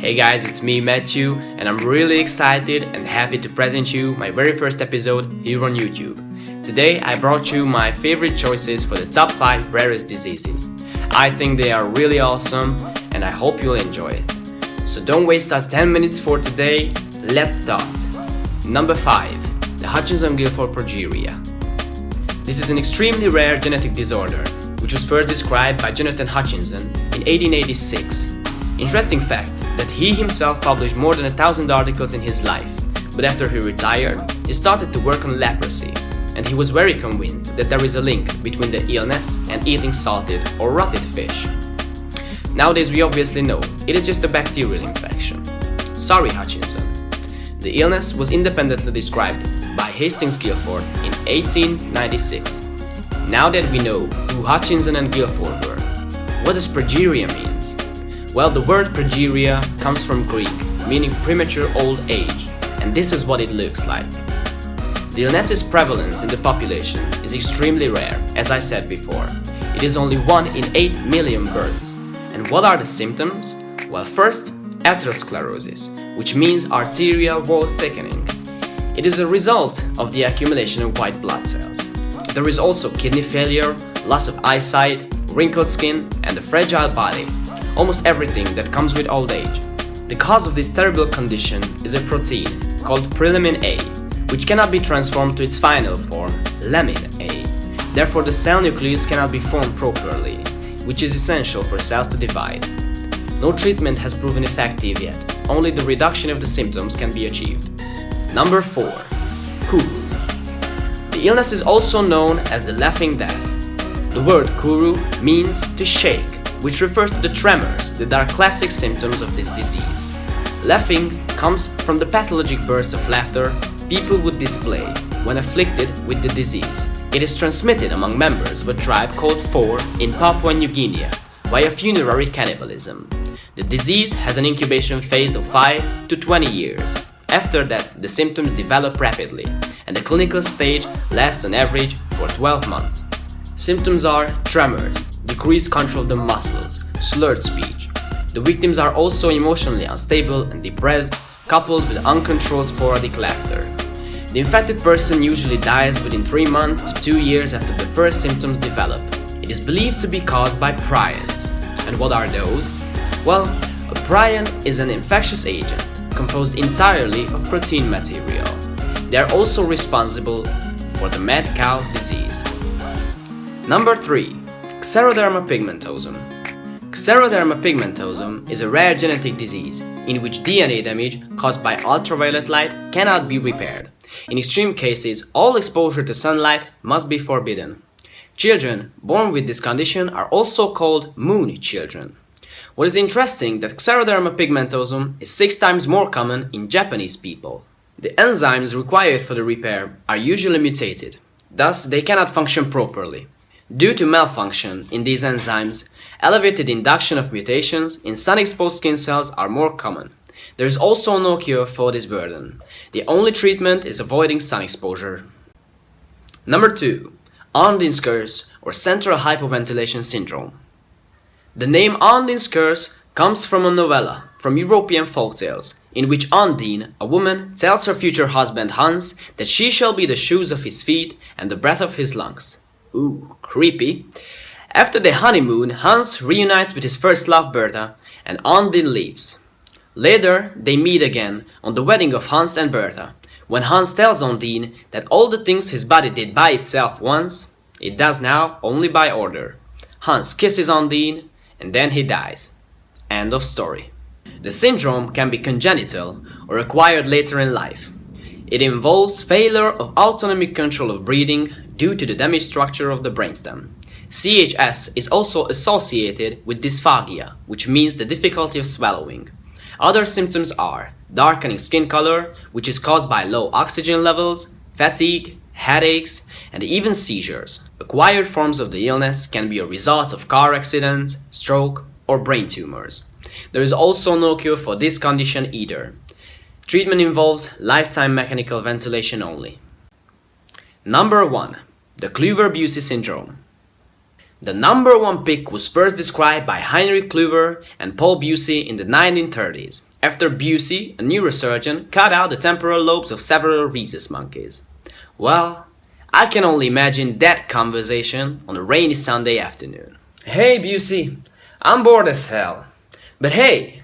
Hey guys, it's me Matthew, and I'm really excited and happy to present you my very first episode here on YouTube. Today I brought you my favorite choices for the top 5 rarest diseases. I think they are really awesome and I hope you'll enjoy it. So don't waste our 10 minutes for today, let's start. Number 5. The HutchinsonGilford Progeria. This is an extremely rare genetic disorder which was first described by Jonathan Hutchinson in 1886. Interesting fact that he himself published more than 1,000 articles in his life, but after he retired, he started to work on leprosy, and he was very convinced that there is a link between the illness and eating salted or rotted fish. Nowadays we obviously know it is just a bacterial infection. Sorry Hutchinson. The illness was independently described by HutchinsonGilford in 1896. Now that we know who Hutchinson and Gilford were, what does progeria mean? Well, the word progeria comes from Greek, meaning premature old age, and this is what it looks like. The illness's prevalence in the population is extremely rare, as I said before. It is only 1 in 8 million births. And what are the symptoms? Well, first, atherosclerosis, which means arterial wall thickening. It is a result of the accumulation of white blood cells. There is also kidney failure, loss of eyesight, wrinkled skin, and a fragile body. Almost everything that comes with old age. The cause of this terrible condition is a protein called prelamin A, which cannot be transformed to its final form, lamin A. Therefore, the cell nucleus cannot be formed properly, which is essential for cells to divide. No treatment has proven effective yet, only the reduction of the symptoms can be achieved. Number 4. Kuru. The illness is also known as the laughing death. The word kuru means to shake, which refers to the tremors that are classic symptoms of this disease. Laughing comes from the pathologic burst of laughter people would display when afflicted with the disease. It is transmitted among members of a tribe called Fore in Papua New Guinea via funerary cannibalism. The disease has an incubation phase of 5 to 20 years. After that, the symptoms develop rapidly, and the clinical stage lasts on average for 12 months. Symptoms are tremors, decreased control of the muscles, slurred speech. The victims are also emotionally unstable and depressed, coupled with uncontrolled sporadic laughter. The infected person usually dies within 3 months to 2 years after the first symptoms develop. It is believed to be caused by prions. And what are those? Well, a prion is an infectious agent composed entirely of protein material. They are also responsible for the mad cow disease. Number 3. Xeroderma Pigmentosum. Xeroderma Pigmentosum is a rare genetic disease in which DNA damage caused by ultraviolet light cannot be repaired. In extreme cases, all exposure to sunlight must be forbidden. Children born with this condition are also called moon children. What is interesting that Xeroderma Pigmentosum is 6 times more common in Japanese people. The enzymes required for the repair are usually mutated, thus they cannot function properly. Due to malfunction in these enzymes, elevated induction of mutations in sun-exposed skin cells are more common. There is also no cure for this burden. The only treatment is avoiding sun exposure. Number 2. Undines curse or central hypoventilation syndrome. The name Undines curse comes from a novella from European folktales in which Undine, a woman, tells her future husband Hans that she shall be the shoes of his feet and the breath of his lungs. Ooh, creepy. After the honeymoon, Hans reunites with his first love Bertha, and Undine leaves. Later, they meet again on the wedding of Hans and Bertha, when Hans tells Undine that all the things his body did by itself once, it does now only by order. Hans kisses Undine, and then he dies. End of story. The syndrome can be congenital or acquired later in life. It involves failure of autonomic control of breathing due to the damaged structure of the brainstem. CHS is also associated with dysphagia, which means the difficulty of swallowing. Other symptoms are darkening skin color, which is caused by low oxygen levels, fatigue, headaches, and even seizures. Acquired forms of the illness can be a result of car accidents, stroke, or brain tumors. There is also no cure for this condition either. Treatment involves lifetime mechanical ventilation only. Number 1. The KluverBicus Syndrome. The number one pick was first described by Heinrich Kluver and Paul Busey in the 1930s, after Busey, a neurosurgeon, cut out the temporal lobes of several rhesus monkeys. Well, I can only imagine that conversation on a rainy Sunday afternoon. "Hey Busey, I'm bored as hell. But hey,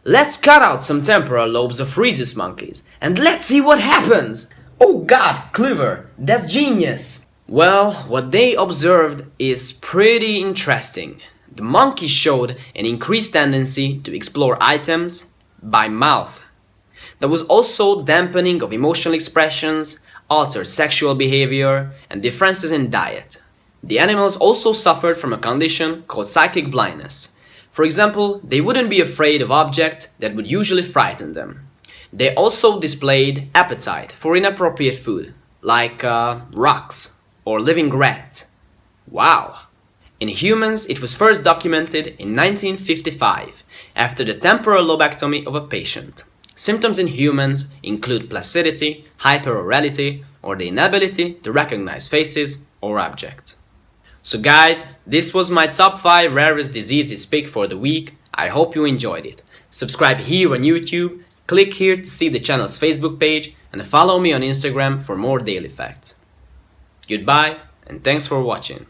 let's cut out some temporal lobes of rhesus monkeys and let's see what happens." "Oh God, Kluver, that's genius." Well, what they observed is pretty interesting. The monkeys showed an increased tendency to explore items by mouth. There was also dampening of emotional expressions, altered sexual behavior, and differences in diet. The animals also suffered from a condition called psychic blindness. For example, they wouldn't be afraid of objects that would usually frighten them. They also displayed appetite for inappropriate food, like rocks or living rats. Wow! In humans, it was first documented in 1955 after the temporal lobectomy of a patient. Symptoms in humans include placidity, hyperorality, or the inability to recognize faces or objects. So guys, this was my top 5 rarest diseases pick for the week. I hope you enjoyed it. Subscribe here on YouTube, click here to see the channel's Facebook page, and follow me on Instagram for more daily facts. Goodbye, and thanks for watching.